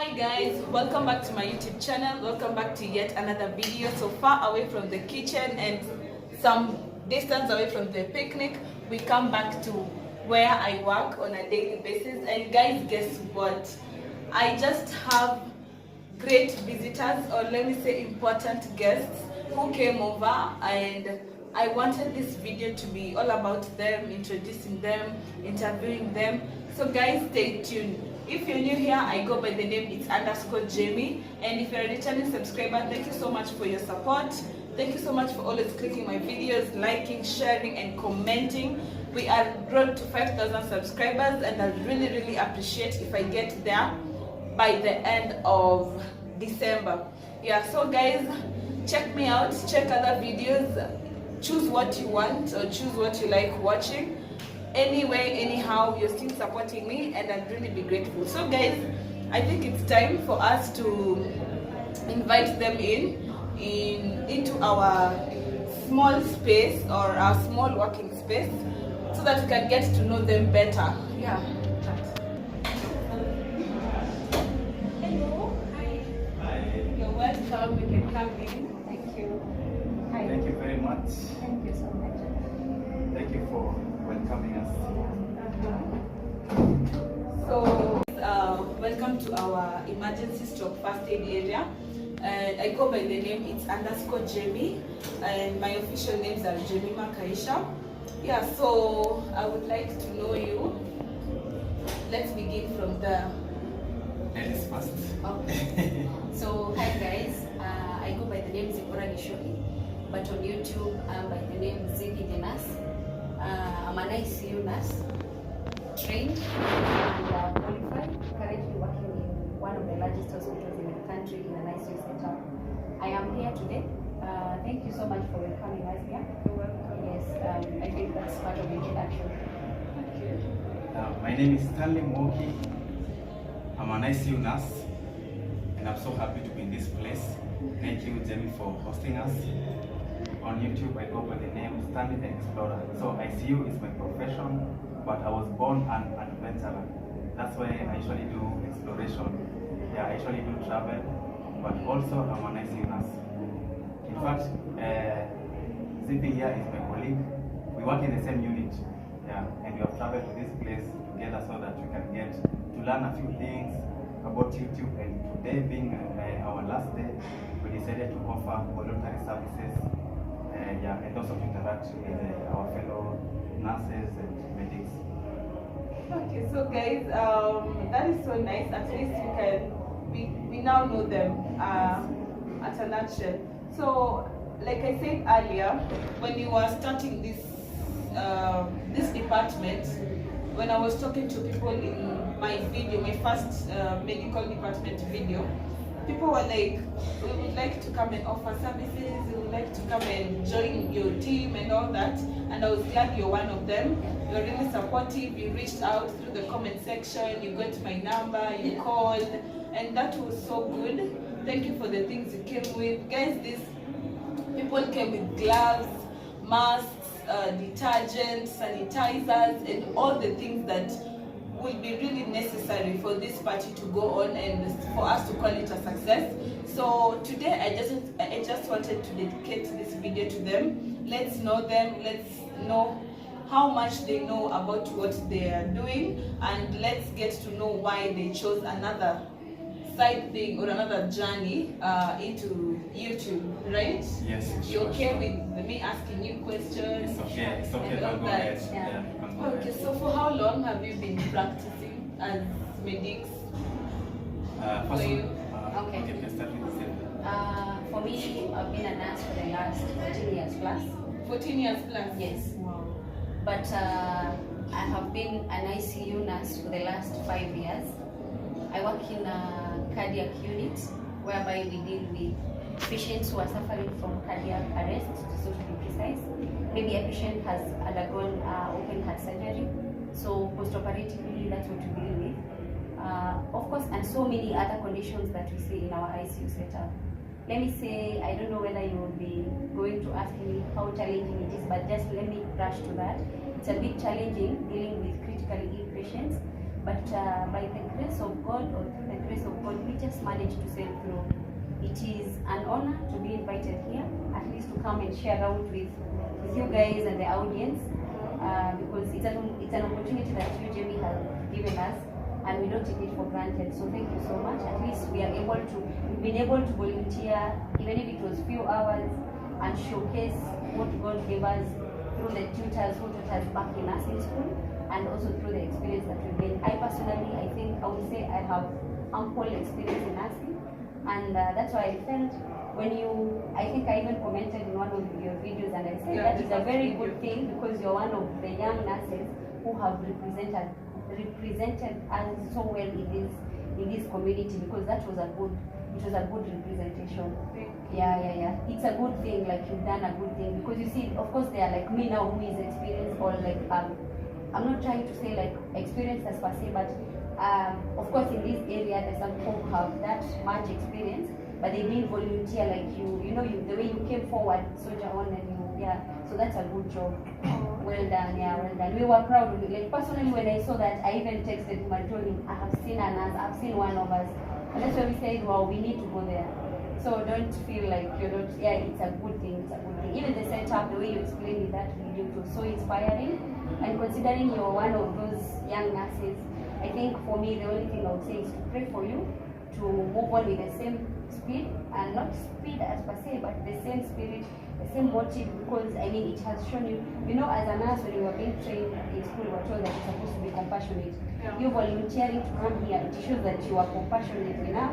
Hi guys, welcome back to my YouTube channel. Welcome back to yet another video. So far away from the kitchen and some distance away from the picnic, we come back to where I work on a daily basis. And guys, guess what? I just have great visitors, or let me say important guests, who came over, and I wanted this video to be all about them, introducing them, interviewing them. So guys, stay tuned. If you're new here, I go by the name its_Jamie, and if you're a returning subscriber, thank you so much for your support. Thank you so much for always clicking my videos, liking, sharing, and commenting. We are grown to 5,000 subscribers, and I really appreciate if I get there by the end of December. Yeah, so guys, check me out, check other videos, choose what you want or choose what you like watching. Anyway, anyhow, you're still supporting me, and I'd really be grateful. So guys, I think it's time for us to invite them into our small space, or our small working space, so that we can get to know them better. Yeah. Hello. Hi. You're welcome. You can come in. Thank you. Hi. Thank you very much. Thank you so much. Thank you for welcoming us. So, welcome to our emergency stroke first aid area. I go by the name its_Jamie, and my official names are Jemima Kaisha. Yeah, so I would like to know you. Let's begin from there. Ladies first. Okay. So, hi guys, I go by the name Zipporah Gishoki, but on YouTube I'm by the name Ziggy the Nurse. I'm an ICU nurse, trained and qualified, currently working in one of the largest hospitals in the country in an ICU setup. I am here today. Thank you so much for welcoming us here. You're welcome. Yes, I think that's part of the introduction. Thank you. My name is Stanley Mwoki. I'm an ICU nurse, and I'm so happy to be in this place. Thank you, Jamie, for hosting us. On YouTube, I go by the name Stanley the Explorer. So ICU is my profession, but I was born an adventurer. That's why I usually do exploration. Yeah, I usually do travel, but also I'm an ICU nurse. In fact, Zippy here is my colleague. We work in the same unit. Yeah, and we have traveled to this place together so that we can get to learn a few things about YouTube. And today being our last day, we decided to offer voluntary services. And also to interact with our fellow nurses and medics. Okay, so guys, that is so nice. At least we now know them at a nutshell. So, like I said earlier, when you were starting this department, when I was talking to people in my video, my first medical department video, people were like, we would like to come and offer services, we would like to come and join your team and all that. And I was glad you're one of them. You're really supportive. You reached out through the comment section, you got my number, you called, and that was so good. Thank you for the things you came with. Guys, these people came with gloves, masks, detergent, sanitizers, and all the things that will be really necessary for this party to go on and for us to call it a success. So today I just wanted to dedicate this video to them. Let's know them, let's know how much they know about what they are doing, and let's get to know why they chose another side thing or another journey into YouTube, right? Yes. You okay with me asking you questions? It's okay. It's okay. And all Go that? ahead. Yeah. You can go Okay, ahead. so for how long have you been practicing as medics? First, for you? Okay. Okay, let's start with the For me, I've been a nurse for the last 14 years plus. 14 years plus? Yes. Wow. But I have been an ICU nurse for the last 5 years. I work in a cardiac unit whereby we deal with patients who are suffering from cardiac arrest, so to be precise. Maybe a patient has undergone open heart surgery, so post-operatively that's what we deal with. Of course, and so many other conditions that we see in our ICU setup. Let me say, I don't know whether you will be going to ask me how challenging it is, but just let me rush to that. It's a bit challenging dealing with critically ill patients, but by the grace of God, or through the grace of God, which just managed to sail through. It is an honor to be invited here, at least to come and share around with you guys and the audience, because it's an opportunity that you, Jamie, have given us, and we don't take it for granted. So thank you so much. At least we've been able to volunteer, even if it was few hours, and showcase what God gave us through the tutors who taught us back in nursing school, and also through the experience that we've gained. I personally, I would say I have ample experience in nursing, and that's why I felt I think I even commented in one of your videos, and I said that is a very good thing, because you're one of the young nurses who have represented us so well in this community, because it was a good representation. Yeah. It's a good thing, like you've done a good thing, because you see, of course, they are like me now, who is experienced, or like I'm not trying to say like experienced as per se, but of course in this area there's some people who have that much experience, but they didn't volunteer like you know, the way you came forward, soldier on, and so that's a good job. Well done, well done. We were proud of you. Like personally, when I saw that, I even texted him and told him, I have seen a nurse, I've seen one of us, and that's why we said, wow, we need to go there. So don't feel like you're not. It's a good thing. Even the setup, the way you explained in that video, it was so inspiring. And considering you're one of those young nurses, I think for me the only thing I would say is to pray for you to move on with the same speed, and not speed as per se, but the same spirit, the same motive, because I mean it has shown you, as a nurse, when you were being trained in school, you were told that you're supposed to be compassionate. You volunteering to come here, it shows that you are compassionate enough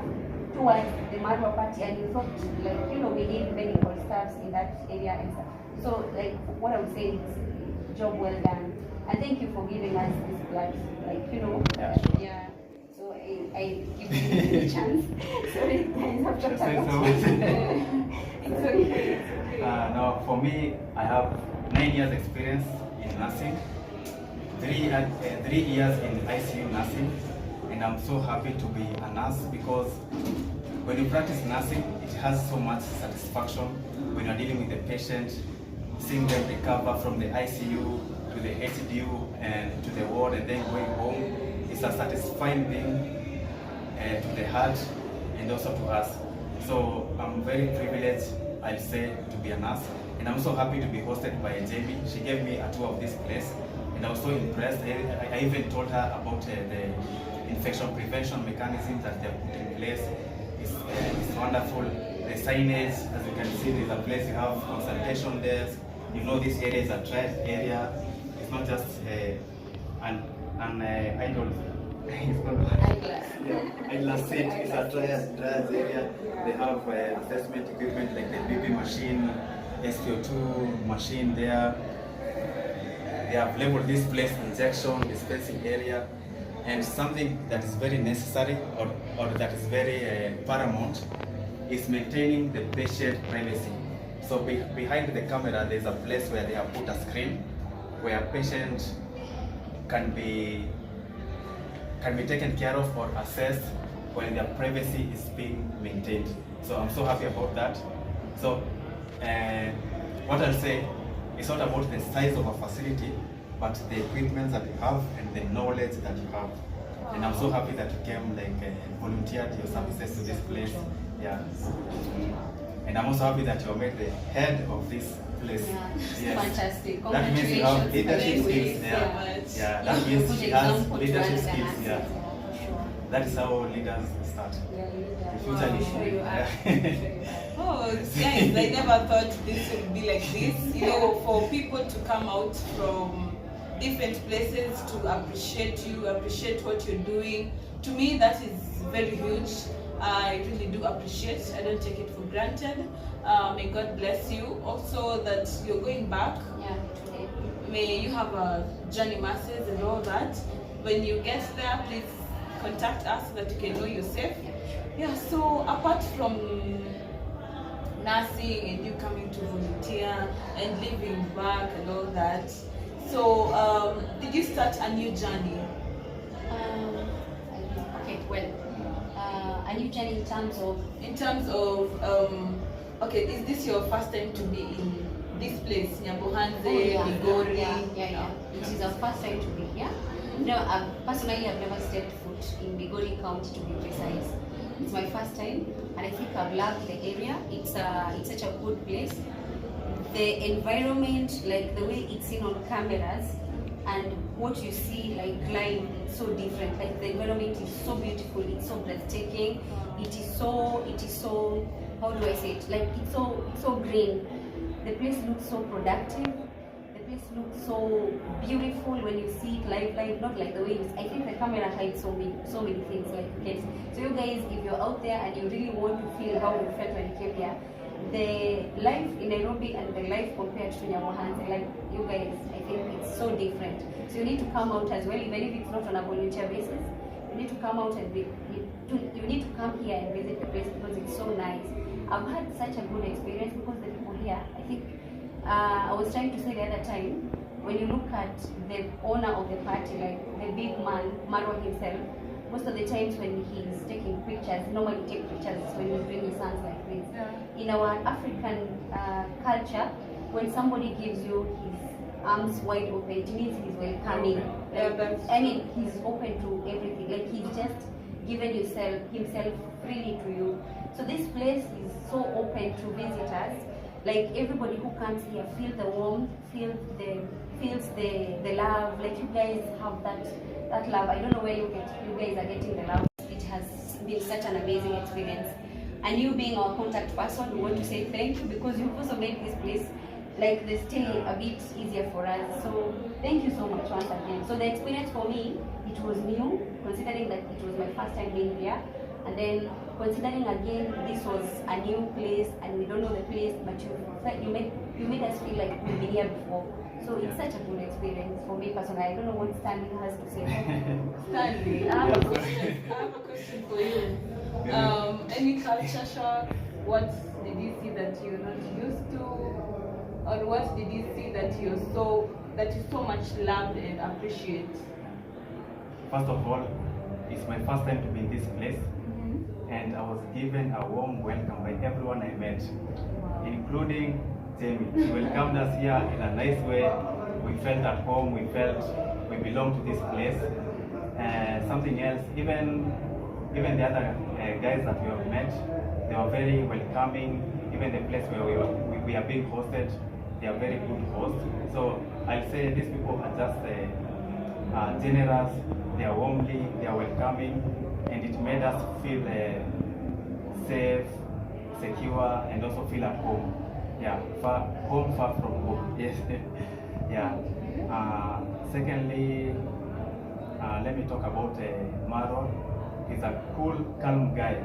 towards the Marwa party, and you thought, like, we need medical staffs in that area and stuff. So like what I would say is job well done, and thank you for giving us this blood, yeah. So I give you a chance. Sorry guys, I've talked about it's okay. No, for me, I have 9 years experience in nursing, 3 years in ICU nursing, and I'm so happy to be a nurse, because when you practice nursing, it has so much satisfaction when you're dealing with the patient, seeing them recover from the ICU to the HDU and to the ward, and then going home. It's a satisfying thing to the heart and also to us. So I'm very privileged, I'll say, to be a nurse, and I'm so happy to be hosted by Jamie. She gave me a tour of this place, and I was so impressed. I even told her about the infection prevention mechanisms that they've put in place. It's wonderful. The signage, as you can see, there's a place you have consultation desk. This area is a triage area. It's not just an idle. It's not eyeglass seat. It's a triage area. They have assessment equipment like the BP machine, SPO2 machine there. They have labeled this place injection dispensing area, and something that is very necessary or that is very paramount is maintaining the patient privacy. So behind the camera, there's a place where they have put a screen where patient can be taken care of or assessed when their privacy is being maintained. So I'm so happy about that. So what I'll say, it's not about the size of a facility, but the equipment that you have and the knowledge that you have. And I'm so happy that you came, volunteered your services to this place. Yeah. And I'm also happy that you are made the head of this place. Yes. Fantastic. That means you have leadership skills. Yeah. That means she has leadership skills. Yeah. That is how leaders start. Oh, guys, I never thought this would be like this. For people to come out from different places to appreciate you, appreciate what you're doing. To me, that is very huge. I really do appreciate. I don't take it for granted. May God bless you. Also, that you're going back. May you have a journey masses and all that. When you get there, please contact us so that you can know you're safe. Yeah. So apart from nursing and you coming to volunteer and living back and all that, so did you start a new journey? A new journey in terms of okay, is this your first time to be in this place, Nyambuhanze, Migori? Yeah. It is our first time to be here. No, personally, I've never stepped foot in Migori County, to be precise. It's my first time, and I think I've loved the area. It's such a good place. The environment, like the way it's seen on cameras, and what you see like live, it's so different. Like the environment is so beautiful, it's so breathtaking. It is so, how do I say it? Like it's so green. The place looks so productive. The place looks so beautiful when you see it live, not like the way I think the camera hides so many things. Like okay. So you guys, if you're out there and you really want to feel how you felt when you came here, the life in Nairobi and the life compared to Nyamohanse, like you guys, I think it's so different. So you need to come out as well, even if it's not on a volunteer basis. You need to come out and you need to come here and visit the place because it's so nice. I've had such a good experience because the people here, I think, I was trying to say the other time, when you look at the owner of the party, like the big man, Marwa himself, most of the times when he's taking pictures, normally take pictures when he's doing his songs like this. Yeah. In our African culture, when somebody gives you his arms wide open, it means he's welcoming. Yeah, that's I mean, he's open to everything. Like he's just given himself freely to you. So this place is so open to visitors. Like everybody who comes here feel the warmth, feels the love. Like you guys have that love. I don't know where you guys are getting the love. It has been such an amazing experience. And you being our contact person, we want to say thank you because you've also made this place like the stay a bit easier for us. So thank you so much once again. So the experience for me, it was new, considering that it was my first time being here. And then considering again this was a new place and we don't know the place, but you made us feel like we've been here before. So it's such a good experience for me personally. I don't know what Stanley has to say. Stanley, I have a question for you. Any culture shock? What did you see that you're not used to? Or what did you see that you so much loved and appreciate? First of all, it's my first time to be in this place, and I was given a warm welcome by everyone I met, including Jamie. She welcomed us here in a nice way. We felt at home, we felt we belong to this place. Something else, even the other guys that we have met, they were very welcoming. Even the place where we are being hosted, they are very good hosts. So I'll say these people are just generous, they are warmly, they are welcoming, and it made us feel safe, secure, and also feel at home. Yeah, far from home. Yes. Yeah. Secondly, let me talk about Maro. He's a cool, calm guy.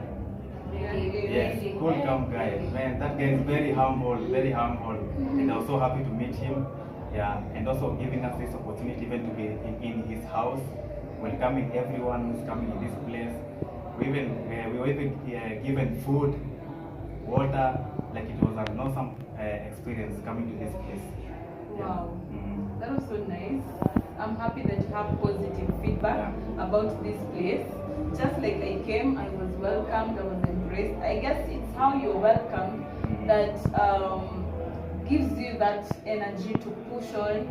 Yes, cool, calm guy. Man, that guy is very humble, and I'm so happy to meet him. Yeah, and also giving us this opportunity even to be in his house, welcoming everyone who's coming in this place. We were even given food, water. Like it was an awesome experience coming to this place. Wow, Yeah. that was so nice. I'm happy that you have positive feedback about this place. Just like I came, I was welcomed, I was embraced. I guess it's how you're welcomed that gives you that energy to push on,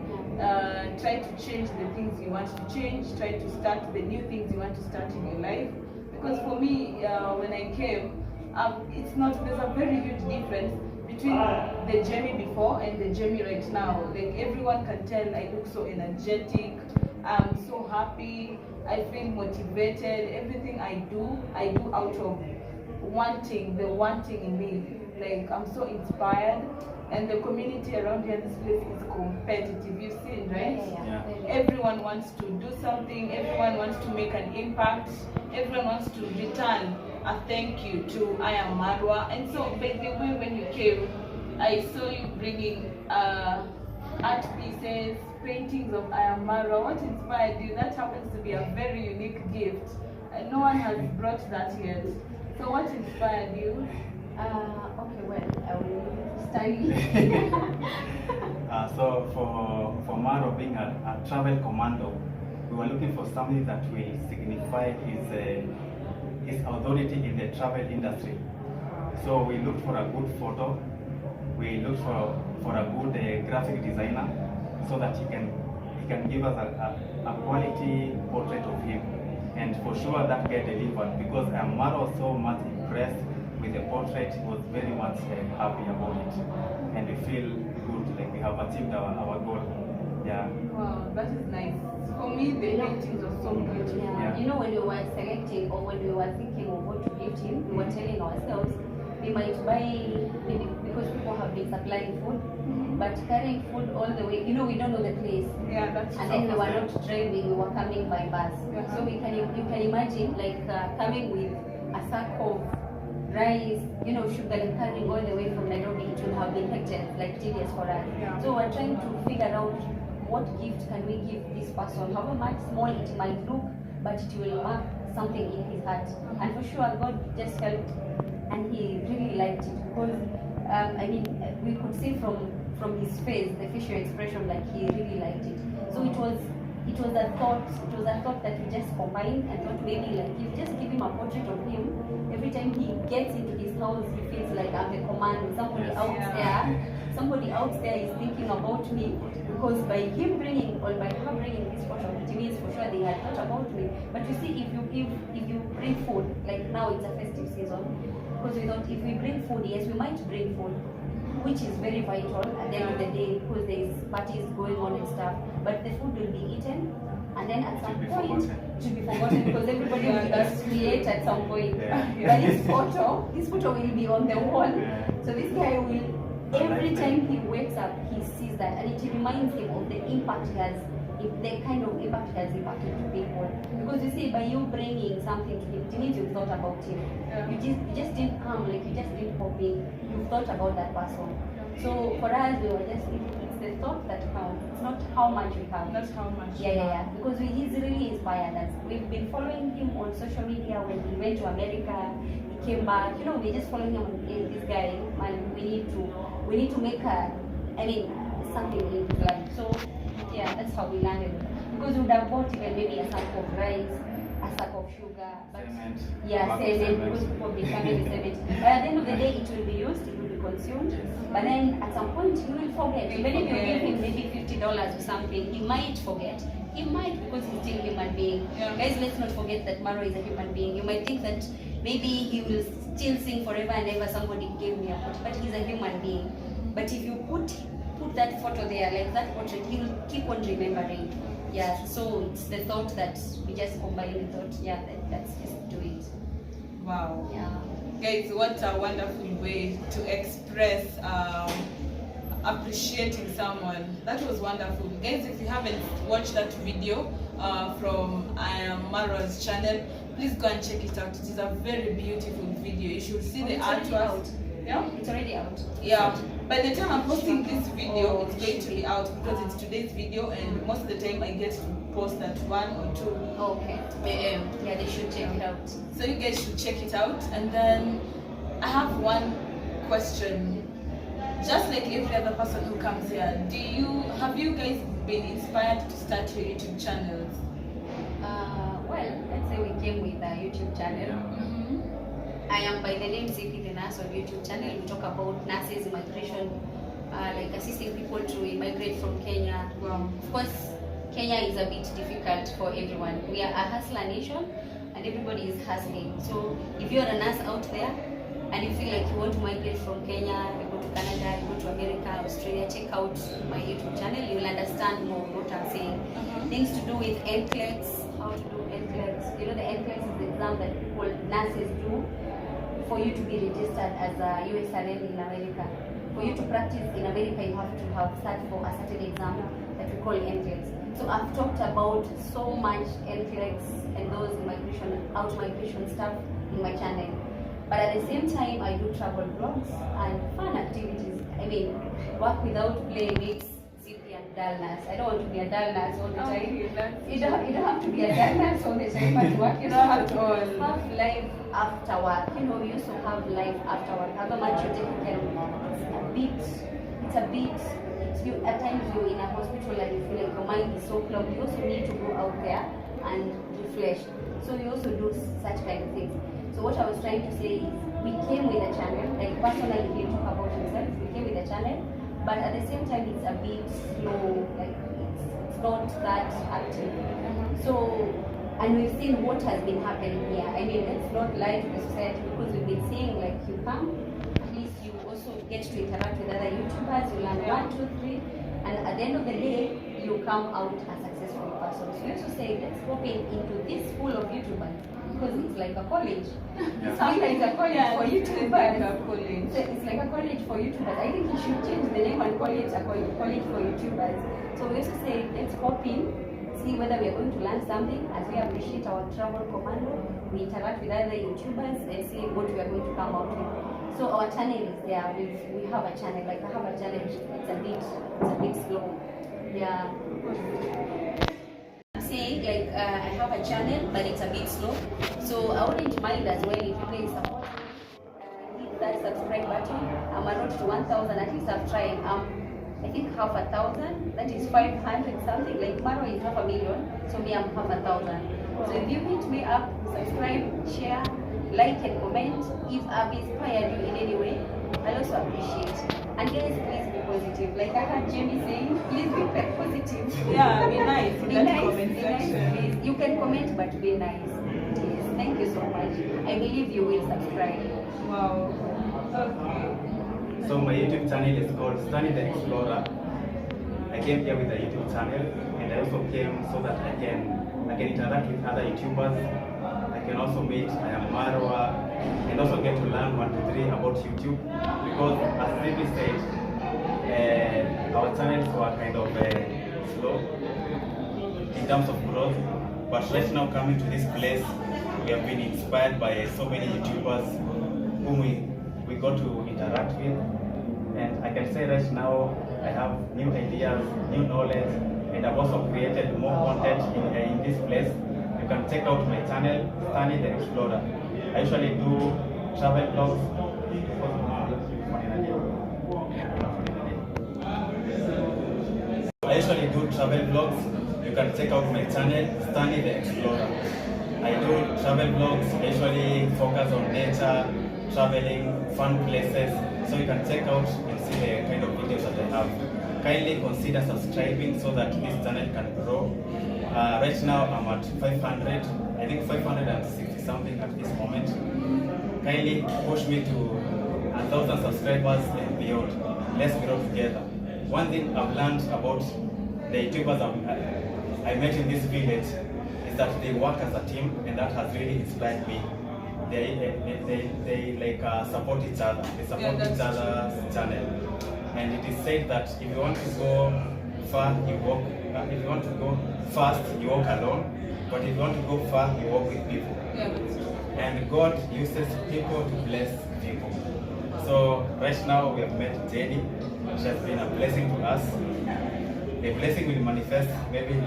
try to change the things you want to change, try to start the new things you want to start in your life. Because for me, when I came, there's a very huge difference between the Jamie before and the Jamie right now. Like everyone can tell I look so energetic, I'm so happy, I feel motivated. Everything I do out of wanting in me. Like I'm so inspired, and the community around here, this place is competitive. You've seen, right? Yeah. Everyone wants to do something, everyone wants to make an impact, everyone wants to return a thank you to I Am Marwa. And so by the way, when you came, I saw you bringing art pieces, paintings of I Am Marwa. What inspired you? That happens to be a very unique gift, and no one has brought that yet. So what inspired you? Okay, well, I will study. So for Maro being a travel commando, we were looking for something that will signify his authority in the travel industry. So we looked for a good photo. We looked for a good graphic designer, so that he can give us a quality portrait of him. And for sure that guy delivered, because Mara was so much impressed with the portrait. He was very much happy about it. And we feel good, like we have achieved our goal. Yeah. Wow, that is nice. For me, the paintings are so beautiful. Yeah. You know, when we were selecting or when we were thinking of what to gift him, we were telling ourselves we might buy, maybe because people have been supplying food, but carrying food all the way, you know, we don't know the place. Yeah, that's And then we were not driving, we were coming by bus. Yeah. So you can imagine like coming with a sack of rice, you know, sugar, and carrying all the way from Nairobi. It would have been hectic, like tedious for us. Yeah. So we're trying to figure out what gift can we give this person, however much small it might look, but it will mark something in his heart. And for sure, God just helped, and he really liked it because I mean, we could see from his face, the facial expression, like he really liked it. So it was a thought that we just combined and thought maybe like if you just give him a portrait of him, every time he gets into his house, he feels like I'm the command. Somebody out there is thinking about me, because by him bringing or by her bringing this photo, it means for sure they had thought about me. But you see, if you bring food, like now it's a festive season, because we thought if we bring food, yes, we might bring food, which is very vital at the end of the day because there is parties going on and stuff. But the food will be eaten, and then at some point it will be forgotten because everybody will just create at some point. Yeah. But this photo will be on the wall. Yeah. So this guy will, every time he wakes up, he sees that, and it reminds him of the impact he has, the kind of impact he has impacted to people. Because you see, by you bringing something to him, it means you thought about him. Yeah. You just didn't come, like you just didn't pop in. You thought about that person. So for us, we were just, it's the thought that counts. It's not how much we have. That's how much. Yeah. Because he's really inspired us. We've been following him on social media. When he went to America, he came back. You know, we're just following him. This guy, man, we need to make something in his life. So yeah, that's how we landed. Because we would have bought even maybe a sack of rice, a sack of sugar, but Cement. yeah, cement, because people will be coming with cement. But at the end of the day, it will be used, it will be consumed. But then at some point, you will forget. Even if you give him maybe $50 or something, he might forget. He might, because he's still a human being. Yeah. Guys, let's not forget that Maro is a human being. You might think that maybe he will still sing forever and ever, somebody gave me a photo, but he's a human being. But if you put that photo there, like that portrait, he'll keep on remembering. Yeah, so it's the thought that we just combined and thought, yeah, let's just do it. Wow. Yeah. Guys, what a wonderful way to express appreciating someone. That was wonderful. Guys, if you haven't watched that video from Maro's channel, please go and check it out. It is a very beautiful video. You should see the artwork. Yeah? It's already out. Yeah. By the time I'm posting this video, it's going to be out because it's today's video, and most of the time I get to post at 1 or 2 Okay. a.m. Yeah, they should check it out. So you guys should check it out. And then I have one question. Just like every other person who comes here, have you guys been inspired to start your YouTube channels? Well, let's say we came with a YouTube channel. Mm-hmm. I am by the name Zipi the Nurse on YouTube channel. We talk about nurses, migration, like assisting people to migrate from Kenya. Wow. Of course, Kenya is a bit difficult for everyone. We are a hustler nation, and everybody is hustling. So if you're a nurse out there and you feel like you want to migrate from Kenya, you go to Canada, you go to America, Australia, check out my YouTube channel. You'll understand more what I'm saying. Things to do with NCLEX, how to do NCLEX. You know, the NCLEX is the exam that people, nurses do for you to be registered as a USRN in America. For you to practice in America, you have to have sat for a certain exam that we call NCLEX. So I've talked about so much NCLEX and those migration stuff in my channel. But at the same time, I do travel vlogs and fun activities. I mean, work without play makes Zipi and dullness. I don't want to be a dullness all the time. You don't have to be a dullness all the time at work. You don't have to have life after work. You know, you also have life after work. However much you're taking care of, it's a bit. At times you're in a hospital and you feel like your mind is so clogged. You also need to go out there and refresh. So we also do such kind of things. So what I was trying to say is, we came with a channel, like personally he talk about himself, we came with a channel, but at the same time it's a bit slow, like it's not that active. So and we've seen what has been happening here. I mean, let's not lie to the society, because we've been seeing like you come, at least you also get to interact with other YouTubers, you learn 1, 2, 3, and at the end of the day, you come out a successful person. So we also say, let's hop into this pool of YouTubers, because it's like a college. Sometimes a college for YouTubers. It's like a college for YouTubers. I think you should change the name and call it a college for YouTubers. So we also say, let's hop in, see whether we are going to learn something, as we appreciate our travel commando. We interact with other YouTubers and see what we are going to come out with. So our channel is there. We have a channel. Like I have a channel. It's a bit slow. Yeah. I'm saying like I have a channel, but it's a bit slow. So I wouldn't mind as well if you please support me. Hit that subscribe button. I'm a road to 1,000. At least I've tried. I think 500,000, that is 500 something, like Maro is 500,000, so me I'm 500,000. So if you hit me up, subscribe, share, like and comment. If I've inspired you in any way, I'll also appreciate. And guys, please be positive. Like I heard Jamie saying, please be positive. Yeah, be nice in Be that nice, comment be nice, section. please. You can comment, but be nice. Yes, thank you so much. I believe you will subscribe. Wow. Okay. So my YouTube channel is called Stanley the Explorer. I came here with a YouTube channel, and I also came so that I can interact with other YouTubers. I can also meet Marwa, and also get to learn 1, 2, 3 about YouTube. Because as David said, our channels were kind of slow in terms of growth. But right now, coming to this place, we have been inspired by so many YouTubers whom we got to interact with, and I can say right now I have new ideas, new knowledge, and I've also created more content in this place. You can check out my channel, Stanley the Explorer. I usually do travel vlogs. I usually do travel vlogs. You can check out my channel, Stanley the Explorer. I do travel vlogs. I usually focus on nature, traveling, fun places, so you can check out and see the kind of videos that I have. Kindly consider subscribing so that this channel can grow. Right now I'm at 500, I think 560 something at this moment. Kindly push me to 1,000 subscribers and beyond. Let's grow together. One thing I've learned about the YouTubers I met in this village is that they work as a team, and that has really inspired me. They support each other. They support each other's channel. And it is said that if you want to go far, you walk. If you want to go fast, you walk alone. But if you want to go far, you walk with people. And God uses people to bless people. So right now we have met Jenny. She has been a blessing to us. The blessing will manifest maybe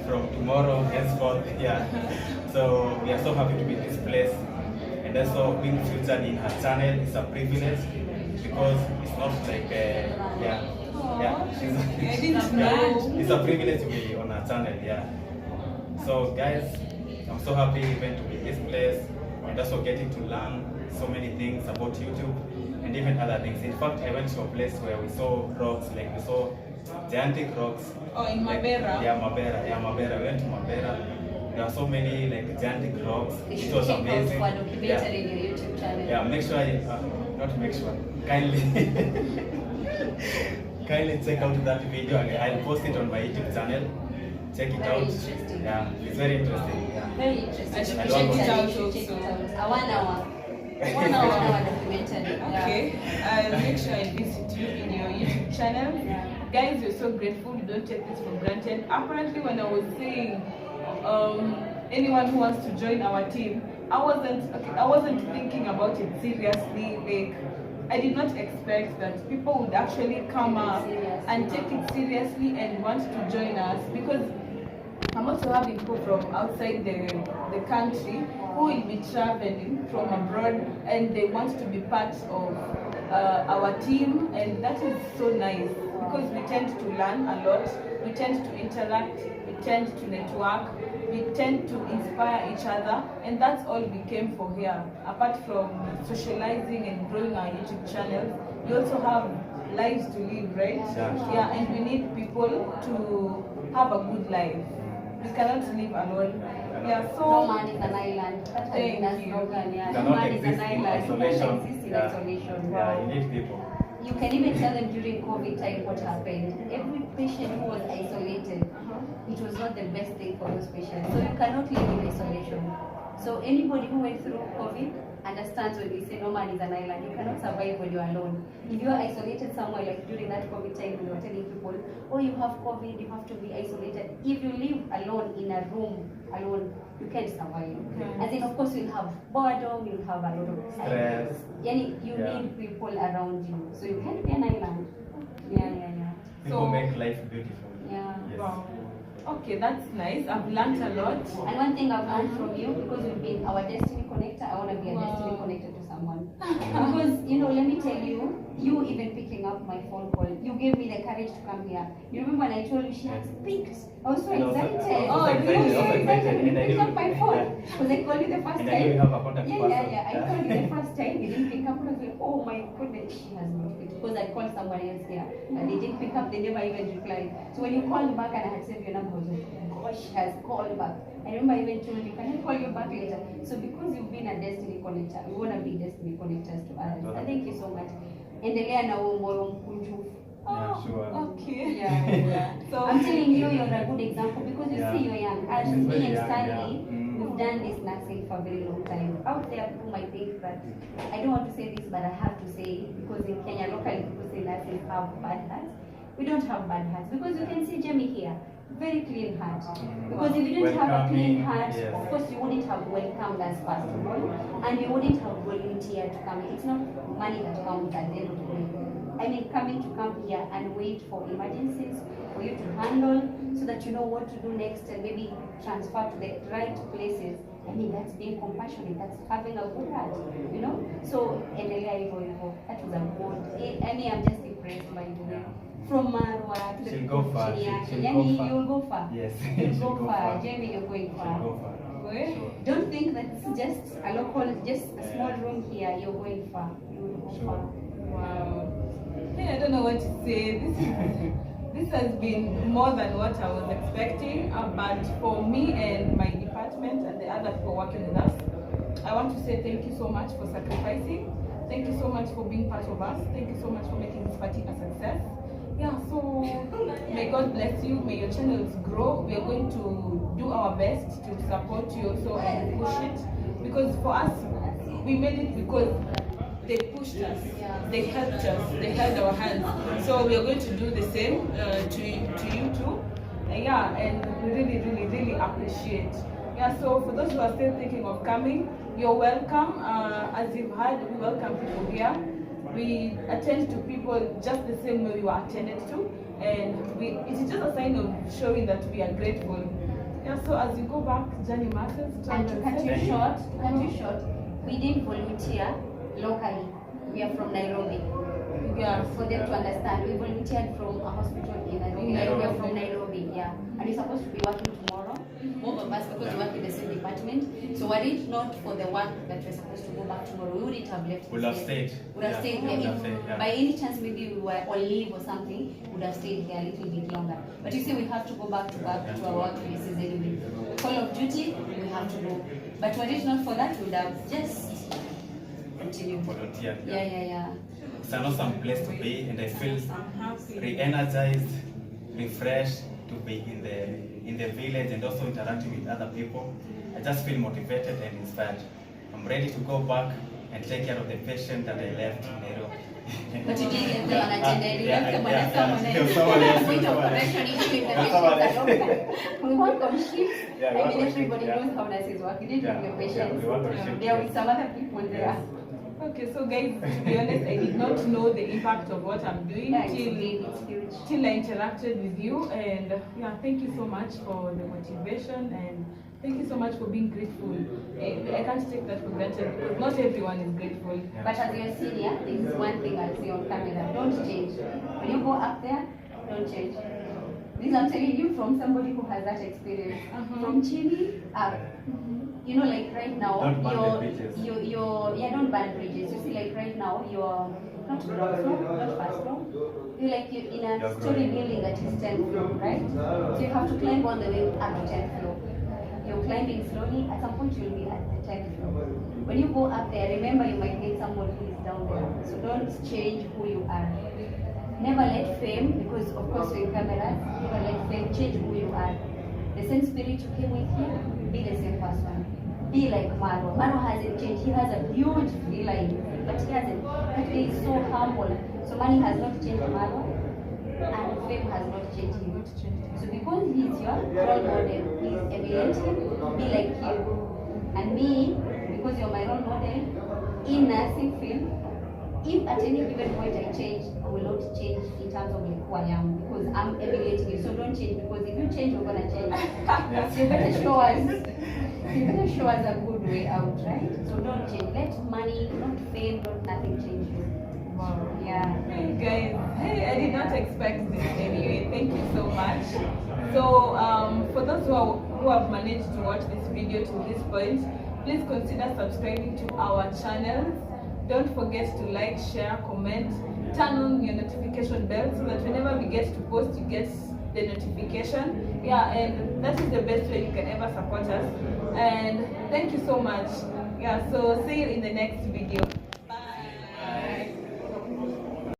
from tomorrow, henceforth. Yeah. So we are so happy to be in this place. And also being featured in her channel is a privilege, because it's not like it's a privilege to be on her channel. Yeah. So guys, I'm so happy even to be in this place, and also getting to learn so many things about YouTube and even other things. In fact, I went to a place where we saw rocks, like we saw gigantic rocks. Oh, in Mabera? Yeah, Mabera. Yeah, Mabera. We went to Mabera. There are so many like gigantic rocks. You It was should check out amazing. for documentary in your YouTube channel. Yeah, make sure you, not make sure, kindly, kindly check out that video, and I'll post it on my YouTube channel. Check it Very out. interesting. Yeah, it's very interesting. Yeah. Very interesting. I should check it out You should check it also. out. A 1 hour. 1 hour documentary. Okay, I'll make sure I visit you in your YouTube channel. Guys, we're so grateful. We don't take this for granted. Apparently, when I was saying anyone who wants to join our team, I wasn't thinking about it seriously. Like, I did not expect that people would actually come up and take it seriously and want to join us, because I'm also having people from outside the country who will be traveling from abroad, and they want to be part of our team, and that is so nice, because we tend to learn a lot, we tend to interact, we tend to network, we tend to inspire each other, and that's all we came for here. Apart from socializing and growing our YouTube channels, we also have lives to live, right? Yeah, and we need people to have a good life. We cannot live alone. Yeah, No so man is an island. That has Thank been a you. slogan, yeah. You No cannot man is an exist in island. You isolation. can't exist in Yeah. isolation. Yeah, you need people. You can even tell them during COVID time what happened. Every patient who was isolated, it was not the best thing for those patients. So you cannot live in isolation. So anybody who went through COVID understands when we say no man is an island. You cannot survive when you're alone. If you're isolated somewhere, like during that COVID time when we were telling people, oh, you have COVID, you have to be isolated. If you live alone in a room alone, you can't survive. And then of course you'll have boredom, you'll have a lot of Stress. You Yeah. need people around you. So you can't be an island. Yeah. People So- make life beautiful. Yeah. Yes. wow. Okay, that's nice. I've learned a lot. And one thing I've learned from you, because you've been our destiny connector, I want to be a Wow. destiny connector to someone. Because, let me tell you, you even picking up my phone call, you gave me the courage to come here. You remember when I told you she has picked? I was so I was excited. also excited, I was so also excited when you and I picked up my knew- phone. yeah. Because I called you the first And I knew you time. have a contact person. I called you the first time, you didn't pick up. I was like, oh my goodness, she has not picked. Because I called someone else here, and they didn't pick up, they never even replied. So when you called back and I had saved your number, I was like, gosh, she has called back. I remember I even told you, can I call you back later? So because you've been a destiny connector, we want to be destiny connectors to others. And thank you so much. Endelea na huo moyo mkunjufu. Yeah, sure. Okay. Yeah. So I'm telling you, you're a good example because you Yeah. see, you're young. As She's me very and young, Stanley, yeah. Mm. we've done this nursing for a very long time. Out there, people might think that, I don't want to say this, but I have to say it because in Kenya, locally, people say nurses have bad hearts. We don't have bad hearts because you can see Jamie here, very clean heart. Because if you didn't have a clean Welcoming, heart, yes. of course you wouldn't have welcomed us first of all, and you wouldn't have volunteered to come. It's not money that counts at the end of the day. I mean, coming to come here and wait for emergencies for you to handle so that you know what to do next and maybe transfer to the right places. I mean, that's being compassionate, that's having a good heart, So, endelea hivyo hivyo. That was a good, I mean, I'm just impressed by the way. From Marwa to the She'll go far. chini yake. She'll Yani, go far. you'll go far. Yes. You'll She'll go go far. far. Jamie, you're going She'll far. go far. Where? Sure. Don't think that it's just a local, just a small room here. You're going far. You will go Sure. far. Wow. Hey, I don't know what to say. This has been more than what I was expecting. But for me and my department and the other people working with us, I want to say thank you so much for sacrificing. Thank you so much for being part of us. Thank you so much for making this party a success. Yeah, so may God bless you. May your channels grow. We are going to do our best to support you also and push it. Because for us, we made it because they pushed us, they helped us, they held our hands. So we are going to do the same to you too. Yeah, and we really, really, really appreciate. Yeah, so for those who are still thinking of coming, you're welcome. As you've heard, we welcome people here. We attend to people just the same way we were attended to, and it is just a sign of showing that we are grateful. Yeah, so as you go back, Journey Matters. And to cut you short, we didn't volunteer locally. We are from Nairobi. Yeah. For them to understand, we volunteered from a hospital in Nairobi. Nairobi. We are from Nairobi, yeah. And we're supposed to be working tomorrow. Both of us, because we work in the same department. So were it not for the work that we're supposed to go back tomorrow, we wouldn't have left. Would this have place. stayed. Would have Yeah. stayed Would here. have If stayed, yeah. by any chance maybe we were on leave or something, would have stayed here a little bit longer. But you see, we have to go back to our workplaces anyway. Call of duty, we have to go. But were it not for that, we would have just continued. Volunteer. Yeah. It's an awesome place to be, and I feel I'm happy. re-energized, refreshed to be in the village and also interacting with other people. I just feel motivated and inspired. I'm ready to go back and take care of the patient that I left in Nairobi. But you didn't leave them unattended. You left them on someone else. Someone else. Point of correction, you leave the Someone patients else. alone. We work on shifts. Yeah, we I work mean, on everybody shifts, yeah. knows how nurses work. You didn't Yeah, leave the yeah, patients. we work on shifts, They are yes. with some other people there. Okay, so guys, to be honest, I did not know the impact of what I'm doing Yeah, it's till big, it's huge. I interacted with you, and yeah, thank you so much for the motivation, and thank you so much for being grateful. I can't take that for granted because not everyone is grateful. But as your senior, this is one thing I'll say on camera. Don't change. When you go up there, don't change. This I'm telling you from somebody who has that experience. From Chini up. You know, like right now, Don't burn the bridges. don't burn bridges. You see, like right now, you're not ground floor, not first floor. You're in a You're story growing. building that is 10th floor, right? So you have to climb all the way up to 10th floor. You're climbing slowly, at some point you'll be at the 10th floor. When you go up there, remember you might meet someone who is down there. So don't change who you are. Never let fame, because of course with cameras, never let fame change who you are. The same spirit you came with here, be the same person. Be like Maro. Maro hasn't changed. He has a huge feeling, but he hasn't. But he is so humble. So money has not changed Maro, and fame has not changed him. So because he is your role model, please emulate him, be like him. And me, because you're my role model, in nursing field, if at any given point I change, I will not change in terms of like who I am, because I'm emulating you. So don't change, because if you change, we're gonna change. So you better show us. You better show us a good way out, right? So don't change. Let money, not fame, not nothing change you. Wow. Yeah. Hey guys, hey, I did not expect this anyway. Thank you so much. So for those who have managed to watch this video to this point, please consider subscribing to our channels. Don't forget to like, share, comment, turn on your notification bell so that whenever we get to post, you get the notification. Yeah, and that is the best way you can ever support us. And thank you so much. Yeah, so see you in the next video.